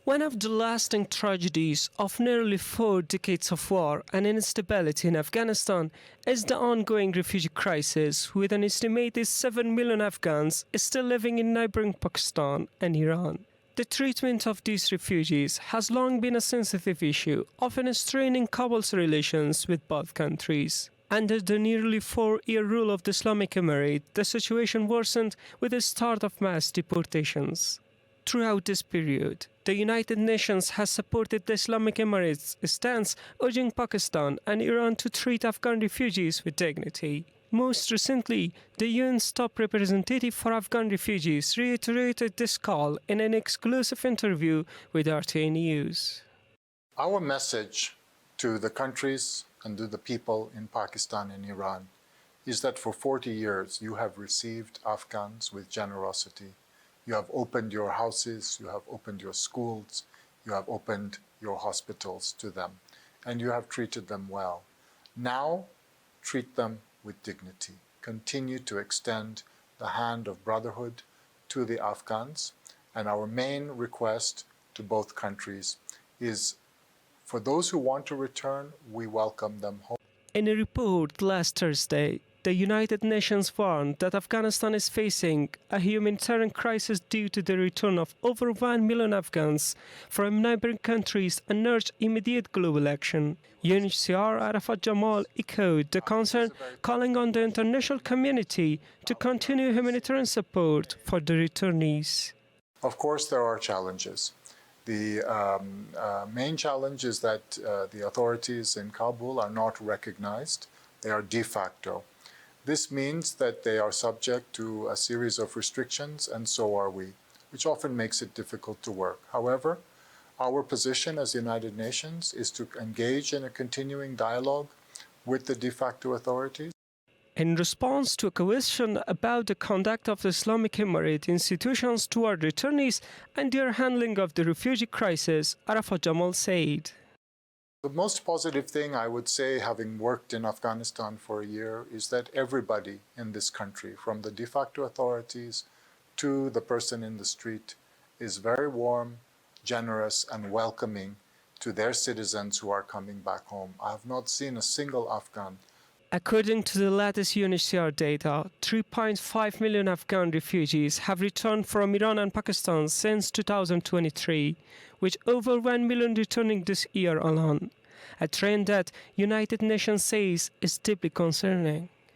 One of the lasting tragedies of nearly 4 decades of war and instability in Afghanistan is the ongoing refugee crisis, with an estimated 7 million Afghans still living in neighboring Pakistan and Iran. The treatment of these refugees has long been a sensitive issue, often straining Kabul's relations with both countries. Under the nearly 4-year rule of the Islamic Emirate, the situation worsened with the start of mass deportations. Throughout this period, the United Nations has supported the Islamic Emirates' stance, urging Pakistan and Iran to treat Afghan refugees with dignity. Most recently, the UN's top representative for Afghan refugees reiterated this call in an exclusive interview with RTA News. Our message to the countries and to the people in Pakistan and Iran is that for 40 years you have received Afghans with generosity. You have opened your houses, you have opened your schools, you have opened your hospitals to them, and you have treated them well. Now, treat them with dignity. Continue to extend the hand of brotherhood to the Afghans, and our main request to both countries is for those who want to return, we welcome them home. In a report last Thursday, the United Nations warned that Afghanistan is facing a humanitarian crisis due to the return of over 1 million Afghans from neighboring countries and urged immediate global action. UNHCR Arafat Jamal echoed the concern, calling on the international community to continue humanitarian support for the returnees. Of course, there are challenges. The main challenge is that the authorities in Kabul are not recognized. They are de facto. This means that they are subject to a series of restrictions, and so are we, which often makes it difficult to work. However, our position as United Nations is to engage in a continuing dialogue with the de facto authorities. In response to a question about the conduct of the Islamic Emirate institutions toward returnees and their handling of the refugee crisis, Arafat Jamal said, "The most positive thing I would say, having worked in Afghanistan for a year, is that everybody in this country, from the de facto authorities to the person in the street, is very warm, generous, and welcoming to their citizens who are coming back home. I have not seen a single Afghan." According to the latest UNHCR data, 3.5 million Afghan refugees have returned from Iran and Pakistan since 2023, with over 1 million returning this year alone, a trend that United Nations says is deeply concerning.